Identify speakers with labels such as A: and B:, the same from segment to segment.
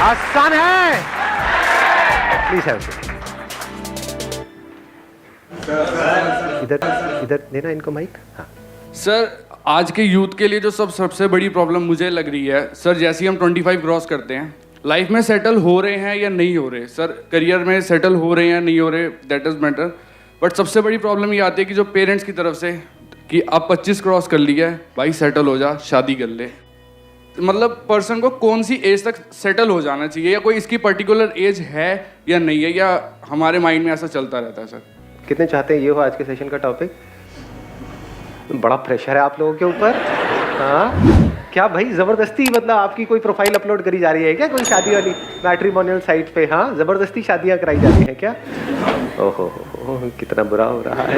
A: आसान है। Please have इधर देना इनको माइक। हाँ
B: सर, आज के यूथ के लिए जो सबसे बड़ी प्रॉब्लम मुझे लग रही है सर, जैसे ही हम 25 क्रॉस करते हैं, लाइफ में सेटल हो रहे हैं या नहीं हो रहे, सर करियर में सेटल हो रहे हैं या नहीं हो रहे, दैट इज़ मैटर। बट सबसे बड़ी प्रॉब्लम ये आती है कि जो पेरेंट्स की तरफ से कि अब 25 क्रॉस कर लिया है भाई, सेटल हो जा, शादी कर ले। मतलब पर्सन को कौन सी एज तक सेटल हो जाना चाहिए, या कोई इसकी पर्टिकुलर एज है या नहीं है, या हमारे माइंड में ऐसा चलता रहता है सर?
A: कितने चाहते हैं ये हो आज के सेशन का टॉपिक? बड़ा प्रेशर है आप लोगों के ऊपर। हाँ क्या भाई, जबरदस्ती मतलब आपकी कोई प्रोफाइल अपलोड करी जा रही है क्या कोई शादी वाली मैट्रिमोनियल साइट पे? हाँ जबरदस्ती शादियां कराई जा रही है क्या? ओहो कितना बुरा हो रहा है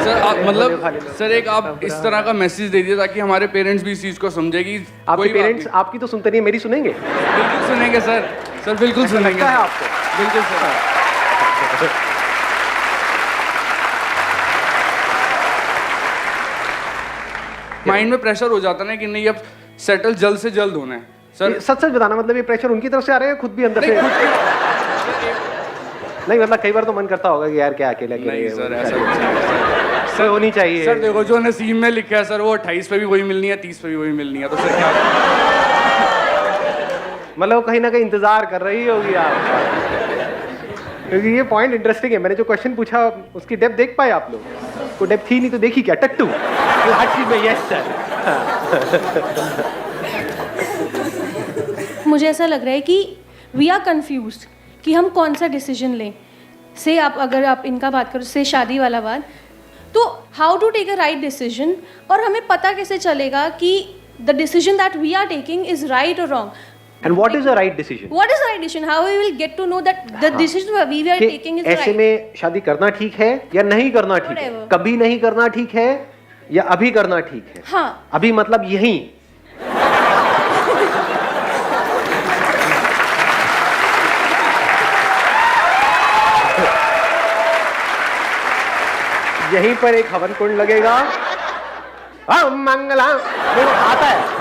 B: सर। आप मतलब सर एक आप इस तरह का मैसेज दे दिए ताकि हमारे पेरेंट्स भी इस चीज को समझे कि
A: आपके पेरेंट्स आपकी तो सुनते नहीं, मेरी सुनेंगे?
B: बिल्कुल सुनेंगे सर, सर बिल्कुल सुनेंगे।
A: है आपको?
B: बिल्कुल सर। माइंड में प्रेशर हो जाता है कि नहीं अब सेटल जल्द से जल्द होना है सर।
A: सच बताना, मतलब ये प्रेशर उनकी तरफ से आ रहा है, खुद भी अंदर से नहीं? मतलब कई बार तो मन करता होगा कि यार क्या अकेले
B: नहीं सर, ऐसा
A: सर होनी चाहिए।
B: सर देखो जो नसीब में लिखा है सर, वो 28 पे भी वही मिलनी है, 30 पे भी वही मिलनी है, तो सर क्या
A: मतलब कहीं ना कहीं इंतजार कर रही होगी आप, क्योंकि ये पॉइंट इंटरेस्टिंग है। मैंने जो क्वेश्चन पूछा उसकी डेप्थ देख पाए आप लोग? को डेप्थ थी नहीं तो देखी क्या? टट्टू में यस सर।
C: मुझे ऐसा लग रहा है कि वी आर कंफ्यूज्ड कि हम कौन सा डिसीजन लें। से आप अगर आप इनका बात करो, से शादी वाला बात, तो how to take a right decision, और हमें पता कैसे चलेगा कि the decision that we are taking is right और wrong?
A: And what is a right decision?
C: What is the right decision? How we will get to know that the decision we are taking is right?
A: ऐसे में शादी करना ठीक है या नहीं करना ठीक है?
C: Whatever.
A: कभी नहीं करना ठीक है या अभी करना ठीक है?
C: हाँ।
A: अभी मतलब यहीं। यहीं पर एक हवन कुंड लगेगा। मंगला वो आता है।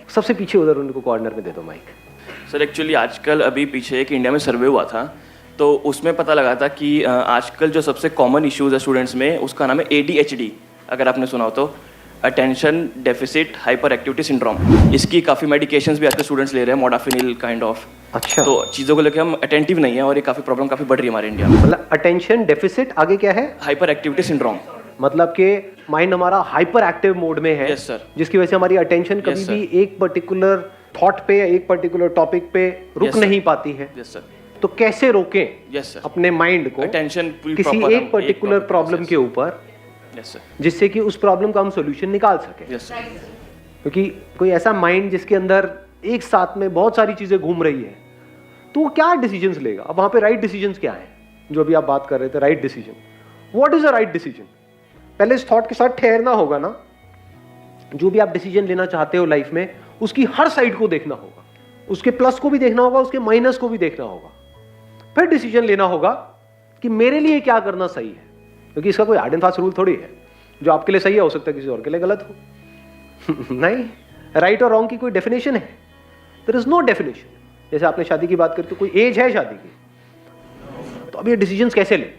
A: सबसे पीछे उधर उनको कॉर्नर में दे दो माइक।
D: सर एक्चुअली आजकल अभी पीछे एक इंडिया में सर्वे हुआ था, तो उसमें पता लगा था कि आजकल जो सबसे कॉमन इश्यूज है स्टूडेंट्स में, उसका नाम है ADHD, अगर आपने सुना हो तो, attention deficit hyper activity syndrome. इसकी काफ़ी मेडिकेशंस भी आजकल स्टूडेंट्स ले रहे हैं, मोडाफिनिल काइंड ऑफ।
A: अच्छा।
D: तो चीज़ों को लेकर हम अटेंटिव नहीं है और ये काफ़ी प्रॉब्लम काफ़ी बढ़ रही है हमारे इंडिया में।
A: मतलब अटेंशन डेफिसिट आगे क्या है?
D: Hyper activity syndrome.
A: मतलब कि माइंड हमारा हाइपर एक्टिव मोड में है।
D: Yes, sir.
A: जिसकी वजह से हमारी अटेंशन कभी
D: Yes,
A: भी एक पर्टिकुलर थॉट पे या एक पर्टिकुलर टॉपिक पे रुक
D: Yes, sir.
A: नहीं पाती है।
D: Yes sir.
A: तो कैसे रोकें
D: यस सर।
A: अपने माइंड को
D: अटेंशन
A: किसी एक पर्टिकुलर प्रॉब्लम के ऊपर,
D: यस सर,
A: जिससे कि उस प्रॉब्लम का हम सोल्यूशन निकाल सके?
D: Yes sir.
A: क्योंकि कोई ऐसा माइंड जिसके अंदर एक साथ में बहुत सारी चीजें घूम रही है, तो वो क्या डिसीजंस लेगा? अब वहां पे राइट डिसीजंस क्या है जो अभी आप बात कर रहे थे? Right decision, what is a right decision? पहले इस थॉट के साथ ठहरना होगा ना। जो भी आप डिसीजन लेना चाहते हो लाइफ में, उसकी हर साइड को देखना होगा, उसके प्लस को भी देखना होगा, उसके माइनस को भी देखना होगा, फिर डिसीजन लेना होगा कि मेरे लिए क्या करना सही है। क्योंकि इसका कोई हार्ड एंड फास्ट रूल थोड़ी है, जो आपके लिए सही है हो सकता है किसी और के लिए गलत हो। नहीं, राइट और रॉन्ग की कोई डेफिनेशन है? There is no definition. जैसे आपने शादी की बात करी तो कोई एज है शादी की, तो अब ये डिसीजन कैसे लें?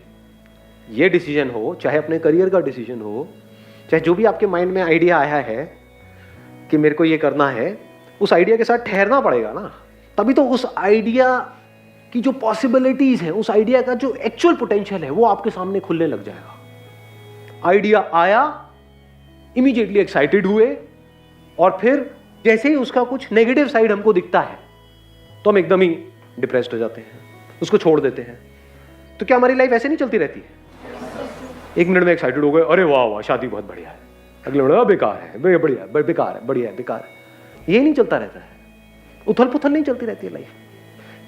A: ये डिसीजन हो, चाहे अपने करियर का डिसीजन हो, चाहे जो भी आपके माइंड में आइडिया आया है कि मेरे को ये करना है, उस आइडिया के साथ ठहरना पड़ेगा ना। तभी तो उस आइडिया की जो पॉसिबिलिटीज हैं, उस आइडिया का जो एक्चुअल पोटेंशियल है, वो आपके सामने खुलने लग जाएगा। आइडिया आया, इमीडिएटली एक्साइटेड हुए, और फिर जैसे ही उसका कुछ नेगेटिव साइड हमको दिखता है तो हम एकदम ही डिप्रेस्ड हो जाते हैं, उसको छोड़ देते हैं। तो क्या हमारी लाइफ ऐसे नहीं चलती रहती है? एक मिनट में एक्साइटेड हो गए, अरे वाह वाह शादी बहुत बढ़िया है, अगले मिनट बेकार है, बढ़िया बेकार है, बढ़िया है बेकार है। ये नहीं चलता रहता है, उथल पुथल नहीं चलती रहती है लाइफ।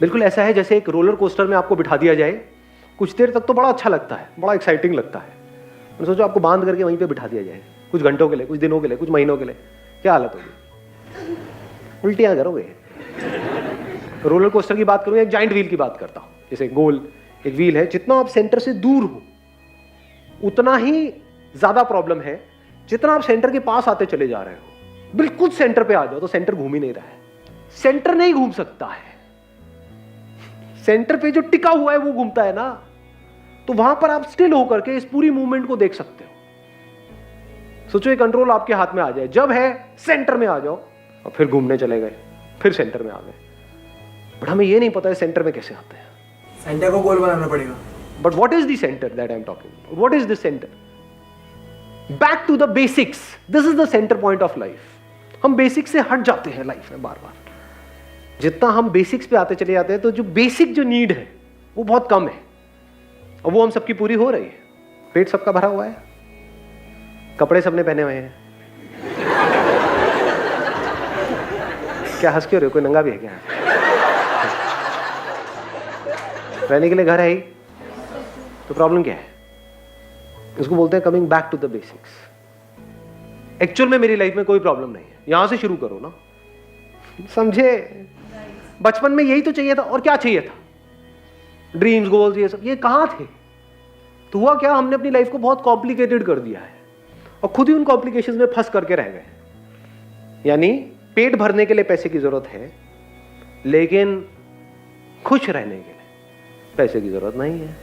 A: बिल्कुल ऐसा है जैसे एक रोलर कोस्टर में आपको बिठा दिया जाए, कुछ देर तक तो बड़ा अच्छा लगता है, बड़ा एक्साइटिंग लगता है। तो सोचो आपको बांध करके वहीं पे बिठा दिया जाए कुछ घंटों के लिए, कुछ दिनों के लिए, कुछ महीनों के लिए, क्या हालत होगी? उल्टियां करोगे। रोलर कोस्टर की बात करूं, एक जाइंट व्हील की बात करता हूं, जैसे गोल एक व्हील है, जितना आप सेंटर से दूर हो उतना ही ज्यादा प्रॉब्लम है। जितना आप सेंटर के पास आते चले जा रहे हो, बिल्कुल सेंटर पे आ जाओ तो सेंटर घूम ही नहीं रहा है। सेंटर नहीं घूम सकता है, सेंटर पे जो टिका हुआ है वो घूमता है ना। तो वहां पर आप स्टिल होकर के इस पूरी मूवमेंट को देख सकते हो। सोचो ये कंट्रोल आपके हाथ में आ जाए, जब है सेंटर में आ जाओ और फिर घूमने चले गए, फिर सेंटर में आ गए। बट हमें ये नहीं पता है सेंटर में कैसे आते हैं।
E: सेंटर को गोल बनाना पड़ेगा।
A: But what is the center that I am talking? What is the center? Back to the basics, this is the center point of life. हम बेसिक्स से हट जाते हैं लाइफ में बार बार। जितना हम बेसिक्स पे आते चले जाते हैं तो जो बेसिक जो नीड है वो बहुत कम है, और वो हम सबकी पूरी हो रही है। पेट सबका भरा हुआ है, कपड़े सबने पहने हुए हैं। क्या हंस क्यों रहे हो? कोई नंगा भी है क्या? रहने के लिए घर है ही, तो प्रॉब्लम क्या है? इसको बोलते हैं coming back to the basics. Actual में मेरी लाइफ में कोई प्रॉब्लम नहीं है, यहां से शुरू करो ना, समझे? बचपन में यही तो चाहिए था, और क्या चाहिए था? ड्रीम्स, गोल्स, ये सब ये कहां थे? तो हुआ क्या, हमने अपनी लाइफ को बहुत कॉम्प्लिकेटेड कर दिया है और खुद ही उन कॉम्प्लिकेशंस में फंस करके रह गए। यानी पेट भरने के लिए पैसे की जरूरत है, लेकिन खुश रहने के लिए पैसे की जरूरत नहीं है।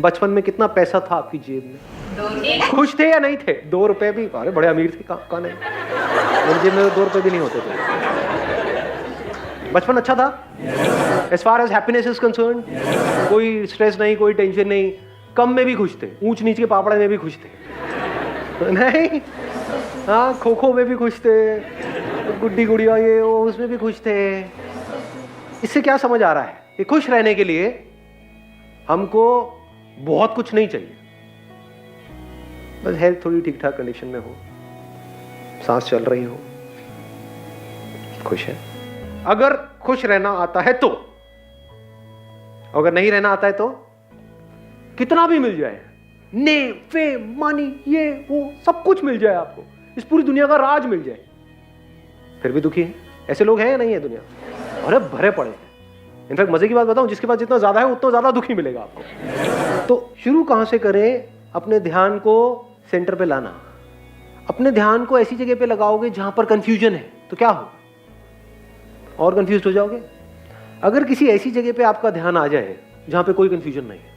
A: बचपन में कितना पैसा था आपकी जेब में? खुश थे या नहीं थे? 2 रुपए भी, अरे बड़े अमीर थे, कहाँ नहीं? मेरी जेब में 2 रुपए भी नहीं होते थे। बचपन अच्छा था as far as happiness is concern. कोई स्ट्रेस नहीं, कोई टेंशन नहीं, कम में भी खुश थे, ऊंच नीच के पापड़ में भी खुश थे नहीं? हाँ, खो खो में भी खुश थे, गुड्डी गुड़िया ये वो उसमें भी खुश थे। इससे क्या समझ आ रहा है कि खुश रहने के लिए हमको बहुत कुछ नहीं चाहिए, बस हेल्थ थोड़ी ठीक ठाक कंडीशन में हो, सांस चल रही हो, खुश है। अगर खुश रहना आता है तो, अगर नहीं रहना आता है तो कितना भी मिल जाए, नेम, फेम, मनी, ये वो सब कुछ मिल जाए आपको, इस पूरी दुनिया का राज मिल जाए, फिर भी दुखी है। ऐसे लोग हैं या नहीं है दुनिया? अरे भरे पड़े हैं। इनफैक्ट मजे की बात बताऊं, जिसके पास जितना ज्यादा है उतना ज्यादा दुखी मिलेगा आपको। तो शुरू कहां से करें? अपने ध्यान को सेंटर पे लाना। अपने ध्यान को ऐसी जगह पे लगाओगे जहां पर कंफ्यूजन है तो क्या होगा? और कंफ्यूज हो जाओगे। अगर किसी ऐसी जगह पे आपका ध्यान आ जाए जहां पे कोई कंफ्यूजन नहीं है,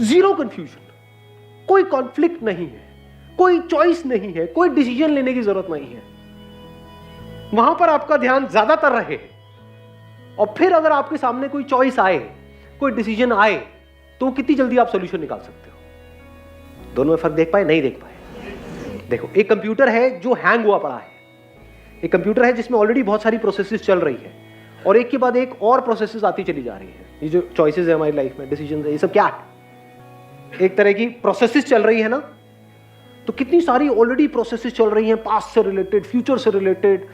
A: जीरो कंफ्यूजन, कोई कॉन्फ्लिक्ट नहीं है, कोई चॉइस नहीं है, कोई डिसीजन लेने की जरूरत नहीं है, वहां पर आपका ध्यान ज्यादातर रहे, और फिर अगर आपके सामने कोई चॉइस आए, कोई डिसीजन आए, तो कितनी जल्दी आप सॉल्यूशन निकाल सकते हो? दोनों में फर्क देख पाए? नहीं देख पाए। देखो, एक कंप्यूटर है जो हैंग हुआ पड़ा है, एक कंप्यूटर है जिसमें ऑलरेडी बहुत सारी प्रोसेसेस चल रही है, और एक के बाद एक और प्रोसेसेस आती चली जा रही है। ये जो चॉइसेस है हमारी लाइफ में, डिसीजन है, ये सब क्या है? एक तरह की प्रोसेसेस चल रही है ना। तो कितनी सारी ऑलरेडी प्रोसेसेस चल रही हैं, पास्ट से रिलेटेड, फ्यूचर से रिलेटेड,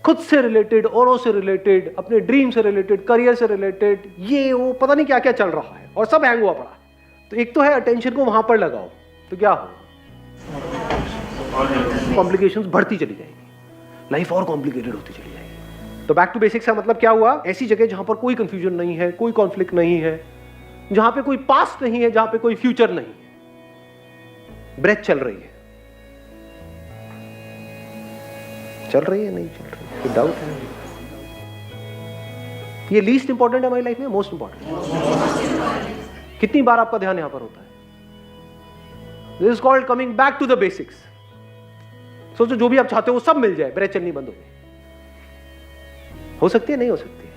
A: खुद से रिलेटेड, औरों से रिलेटेड, अपने ड्रीम से रिलेटेड, करियर से रिलेटेड, ये वो पता नहीं क्या क्या चल रहा है, और सब हैंग हुआ पड़ा है। तो एक तो है अटेंशन को वहां पर लगाओ, तो क्या होगा? कॉम्प्लिकेशंस बढ़ती चली जाएंगी, लाइफ और कॉम्प्लिकेटेड होती चली जाएगी। तो बैक टू बेसिक्स का मतलब क्या हुआ? ऐसी जगह जहां पर कोई कंफ्यूजन नहीं है, कोई कॉन्फ्लिक्ट नहीं है, जहां पे कोई पास्ट नहीं है, जहां पे कोई फ्यूचर नहीं है, ब्रेथ चल रही है। चल रही है नहीं चल रही, कोई डाउट है? ये लीस्ट इंपॉर्टेंट है हमारी लाइफ में, मोस्ट इंपॉर्टेंट। कितनी बार आपका ध्यान यहां पर होता है? This is called coming back to the basics. सोचो जो भी आप चाहते हो सब मिल जाए, ब्रेथ चलनी बंद हो गई, हो सकती है? नहीं हो सकती है?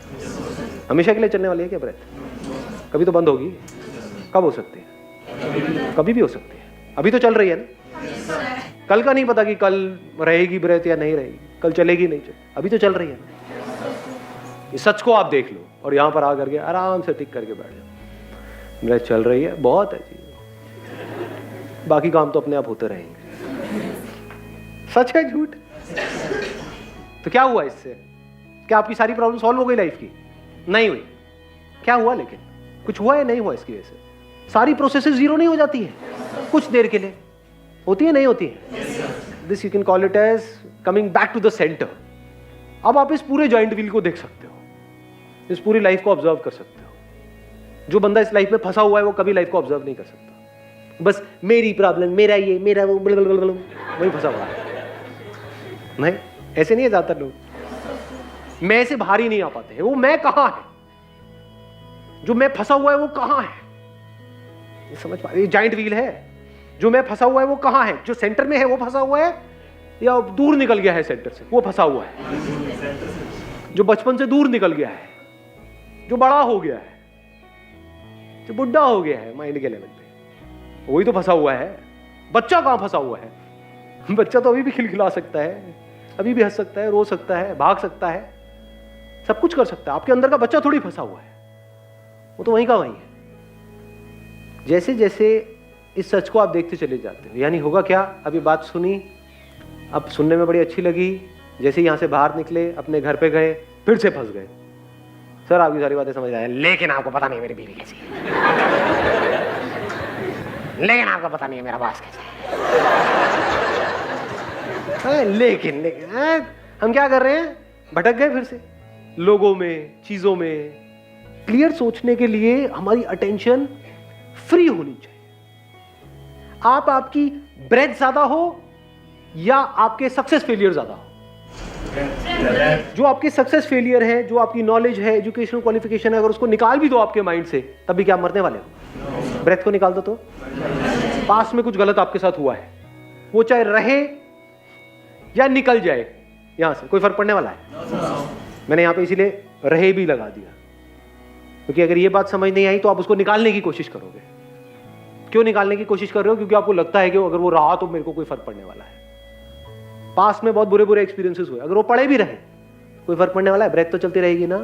A: हमेशा के लिए चलने वाली है क्या ब्रेथ? कभी तो बंद होगी। कब हो सकती है? कभी भी हो सकती है। अभी तो चल रही है ना, कल का नहीं पता कि कल रहेगी ब्रेथ या नहीं रहेगी, कल चलेगी नहीं चलेगी, अभी तो चल रही है ना। इस सच को आप देख लो और यहां पर आकर के आराम से टिक करके बैठ जाओ, ब्रेथ चल रही है, बहुत अच्छी, बाकी काम तो अपने आप होते रहेंगे। सच है झूठ? तो क्या हुआ इससे? क्या आपकी सारी प्रॉब्लम सॉल्व हो गई लाइफ की? नहीं हुई। क्या हुआ? लेकिन कुछ हुआ या नहीं हुआ इसकी वजह से? सारी प्रोसेसेस जीरो नहीं हो जाती है कुछ देर के लिए? होती है नहीं होती है? This you can call it as coming back to the center. अब आप इस पूरे जॉइंट व्हील को देख सकते हो, इस पूरी लाइफ को ऑब्जर्व कर सकते हो। जो बंदा इस लाइफ में फंसा हुआ है वो कभी लाइफ को ऑब्जर्व नहीं कर सकता, बस मेरी प्रॉब्लम, मेरा ये, मेरा वो, वही फंसा हुआ है। नहीं, ऐसे नहीं है ज्यादातर लोग, मैं से बाहर ही नहीं आ पाते हैं। वो मैं कहां है, जो मैं फंसा हुआ है वो कहां है, ये समझ पा रहे? जाइंट व्हील है, जो मैं फंसा हुआ है वो कहां है, जो सेंटर में है वो फंसा हुआ है या दूर निकल गया है सेंटर से, वो फंसा हुआ है। जो बचपन से दूर निकल गया है, जो बड़ा हो गया है, जो बुढ़ा हो गया है माइंड के लेवल पे, वही तो फंसा हुआ है। बच्चा कहां फंसा हुआ है? बच्चा तो अभी भी खिलखिला सकता है, अभी भी हंस सकता है, रो सकता है, भाग सकता है, सब कुछ कर सकता है। आपके अंदर का बच्चा थोड़ी फंसा हुआ है, वो तो वहीं का वहीं है। जैसे जैसे इस सच को आप देखते चले जाते हो, यानी होगा क्या, अभी बात सुनी, अब सुनने में बड़ी अच्छी लगी, जैसे यहां से बाहर निकले, अपने घर पे गए, फिर से फंस गए। सर आपकी सारी बातें समझ आए, लेकिन आपको पता नहीं मेरी बीवी कैसी है, लेकिन आपको पता नहीं है मेरा बॉस कैसा है, लेकिन हम क्या कर रहे हैं, भटक गए फिर से लोगों में, चीजों में। क्लियर सोचने के लिए हमारी अटेंशन फ्री होनी चाहिए। आप आपकी ब्रेथ ज्यादा हो या आपके सक्सेस फेलियर ज्यादा हो? जो आपके सक्सेस फेलियर है, जो आपकी नॉलेज है, एजुकेशनल क्वालिफिकेशन है, अगर उसको निकाल भी दो आपके माइंड से, तब भी क्या मरने वाले हो? ब्रेथ को निकाल दो तो पास्ट में कुछ गलत आपके साथ हुआ है, वो चाहे रहे या निकल जाए यहां से, कोई फर्क पड़ने वाला है? मैंने यहां पे इसीलिए रहे भी लगा दिया, क्योंकि अगर ये बात समझ नहीं आई तो आप उसको निकालने की कोशिश करोगे। क्यों निकालने की कोशिश कर रहे हो? क्योंकि आपको लगता है कि अगर वो रहा तो मेरे को कोई फर्क पड़ने वाला है। पास्ट में बहुत बुरे बुरे एक्सपीरियंसेस हुए, अगर वो पड़े भी रहे कोई फर्क पड़ने वाला है? ब्रेथ तो चलती रहेगी ना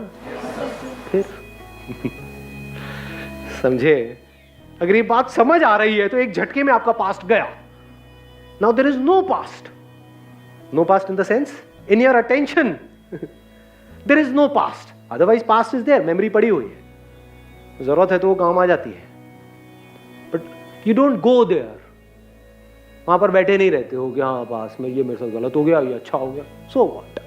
A: फिर। समझे? अगर ये बात समझ आ रही है तो एक झटके में आपका पास्ट गया। Now there is no past, no past in the sense in your attention there is no past, otherwise past is there, memory पड़ी हुई है, जरूरत है तो वो काम आ जाती है, but you don't go there. वहां पर बैठे नहीं रहते हो कि हाँ पास में ये मेरे साथ गलत हो गया, ये अच्छा हो गया, so what,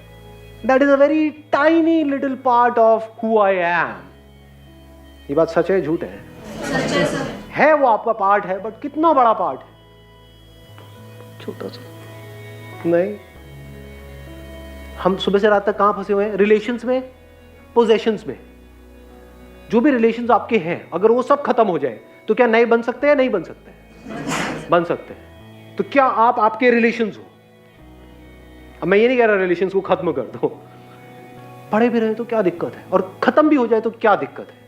A: that is a very tiny little part of who I am. ये बात सच है झूठ है? है वो आपका पार्ट है, बट कितना बड़ा पार्ट है? छोटा सा। नहीं, हम सुबह से रात तक कहां फंसे हुए हैं? रिलेशंस में, पोजेशंस में। जो भी रिलेशंस आपके हैं, अगर वो सब खत्म हो जाए तो क्या नए बन सकते हैं? नहीं बन सकते? बन सकते हैं। तो क्या आप आपके रिलेशंस हो? अब मैं ये नहीं कह रहा रिलेशंस को खत्म कर दो, पड़े भी रहे तो क्या दिक्कत है, और खत्म भी हो जाए तो क्या दिक्कत है?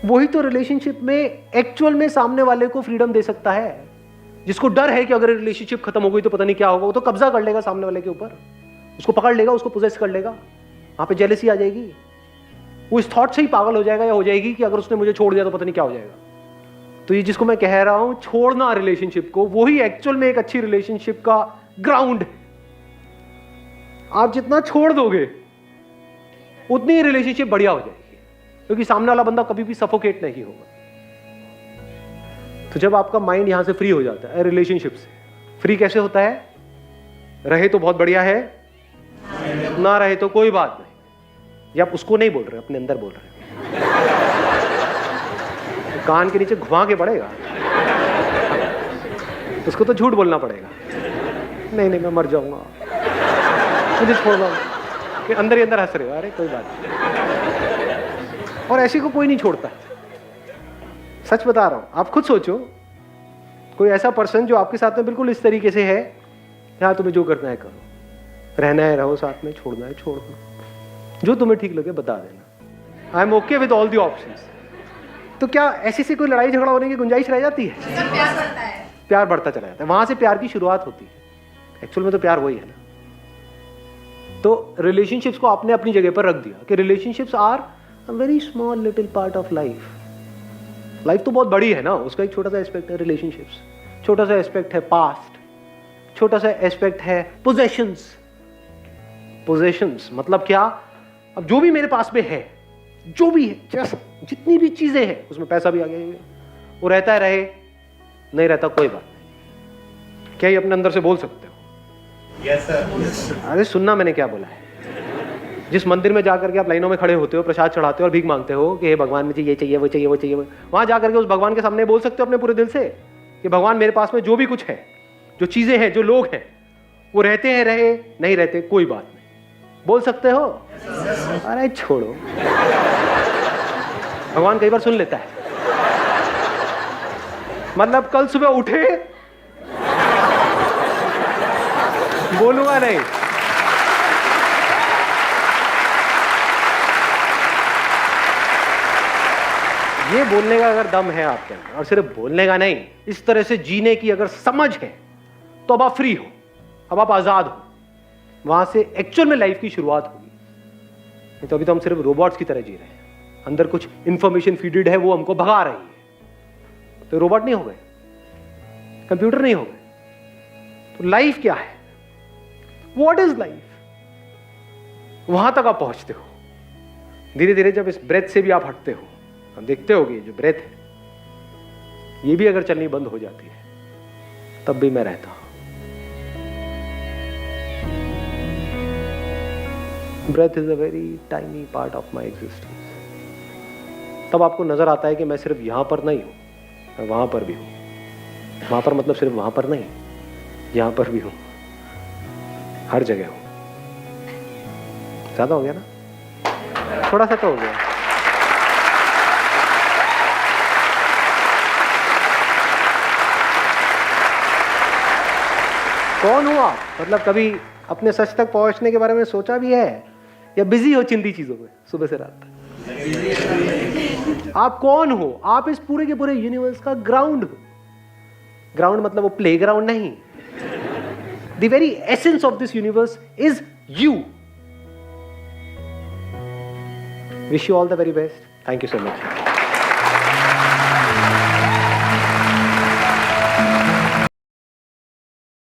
A: वही तो रिलेशनशिप में एक्चुअल में सामने वाले को फ्रीडम दे सकता है। जिसको डर है कि अगर रिलेशनशिप खत्म हो गई तो पता नहीं क्या होगा, वो तो कब्जा कर लेगा सामने वाले के ऊपर, उसको पकड़ लेगा, उसको पोजेस कर लेगा, वहां पे जेलसी आ जाएगी, वो इस थॉट से ही पागल हो जाएगा या हो जाएगी कि अगर उसने मुझे छोड़ दिया तो पता नहीं क्या हो जाएगा। तो ये जिसको मैं कह रहा हूं छोड़ना रिलेशनशिप को, वही एक्चुअल में एक अच्छी रिलेशनशिप का ग्राउंड है। आप जितना छोड़ दोगे उतनी ही रिलेशनशिप बढ़िया हो जाएगी, क्योंकि सामने वाला बंदा कभी भी सफोकेट नहीं होगा। तो जब आपका माइंड यहां से फ्री हो जाता है रिलेशनशिप से, फ्री कैसे होता है? रहे तो बहुत बढ़िया है, ना रहे तो कोई बात नहीं। ये आप उसको नहीं बोल रहे, अपने अंदर बोल रहे कान के नीचे घुमा के पड़ेगा, उसको तो झूठ बोलना पड़ेगा, नहीं नहीं मैं मर जाऊंगा, मुझे छोड़ दो, कि अंदर ही अंदर हंस रहे हो, अरे कोई बात नहीं। और ऐसे को कोई नहीं छोड़ता, सच बता रहा हूं। आप खुद सोचो, कोई ऐसा पर्सन जो आपके साथ में बिल्कुल इस तरीके से है, हाँ तुम्हें जो करना है करो, रहना है रहो साथ में, छोड़ना है छोड़ दो, जो तुम्हें ठीक लगे बता देना, I am okay with all the options. तो क्या ऐसी से कोई लड़ाई झगड़ा होने की गुंजाइश रह जाती है?
C: प्यार बढ़ता है,
A: प्यार बढ़ता चला जाता है, वहां से प्यार की शुरुआत होती है। एक्चुअल में तो प्यार वही है ना। तो रिलेशनशिप्स को आपने अपनी जगह पर रख दिया कि relationships are a very small little part of life. Life तो बहुत बड़ी है ना, उसका एक छोटा सा एस्पेक्ट है रिलेशनशिप्स, छोटा सा एस्पेक्ट है पास्ट, छोटा सा एस्पेक्ट है पोजेशंस। पोजेशंस मतलब क्या? अब जो भी मेरे पास में है, जो भी है, जैसा जितनी भी चीजें हैं, उसमें पैसा भी आ गया, वो रहता है रहे, नहीं रहता कोई बात नहीं। क्या ये अपने अंदर से बोल सकते हो?
E: Yes sir.
A: अरे सुनना मैंने क्या बोला है। जिस मंदिर में जाकर के आप लाइनों में खड़े होते हो, प्रसाद चढ़ाते हो और भीख मांगते हो कि हे भगवान मुझे ये चाहिए, वो चाहिए, वो चाहिए, वहां जाकर के उस भगवान के सामने बोल सकते हो अपने पूरे दिल से कि भगवान मेरे पास में जो भी कुछ है, जो चीजें हैं, जो लोग हैं, वो रहते हैं, रहे नहीं रहते कोई बात नहीं, बोल सकते हो? अरे छोड़ो, भगवान कई बार सुन लेता है। मतलब कल सुबह उठे, बोलूंगा नहीं, ये बोलने का अगर दम है आपके अंदर, और सिर्फ बोलने का नहीं, इस तरह से जीने की अगर समझ है, तो अब आप फ्री हो, अब आप आजाद हो, वहां से एक्चुअल में लाइफ की शुरुआत होगी। नहीं तो अभी तो हम सिर्फ रोबोट्स की तरह जी रहे हैं, अंदर कुछ इंफॉर्मेशन फीडेड है, वो हमको भगा रही है। तो रोबोट नहीं हो गए, कंप्यूटर नहीं हो गए, तो लाइफ क्या है? What is life? वहां तक आप पहुंचते हो धीरे धीरे। जब इस ब्रेथ से भी आप हटते हो, हम देखते होगे जो ब्रेथ है, ये भी अगर चलनी बंद हो जाती है, तब भी मैं रहता हूं। Breath is a very tiny part of my existence. तब आपको नजर आता है कि मैं सिर्फ यहां पर नहीं हूं, मैं वहां पर भी हूं। वहां पर मतलब सिर्फ वहां पर नहीं, यहां पर भी हूं, हर जगह हूं। ज्यादा हो गया ना? थोड़ा सा तो हो गया। कौन हो आप? मतलब कभी अपने सच तक पहुंचने के बारे में सोचा भी है, या बिजी हो चिंदी चीजों में सुबह से रात तक? आप कौन हो? आप इस पूरे के पूरे यूनिवर्स का ग्राउंड हो। ग्राउंड मतलब वो प्लेग्राउंड नहीं, the very essence of this universe is you. Wish you all the very best. Thank you so much.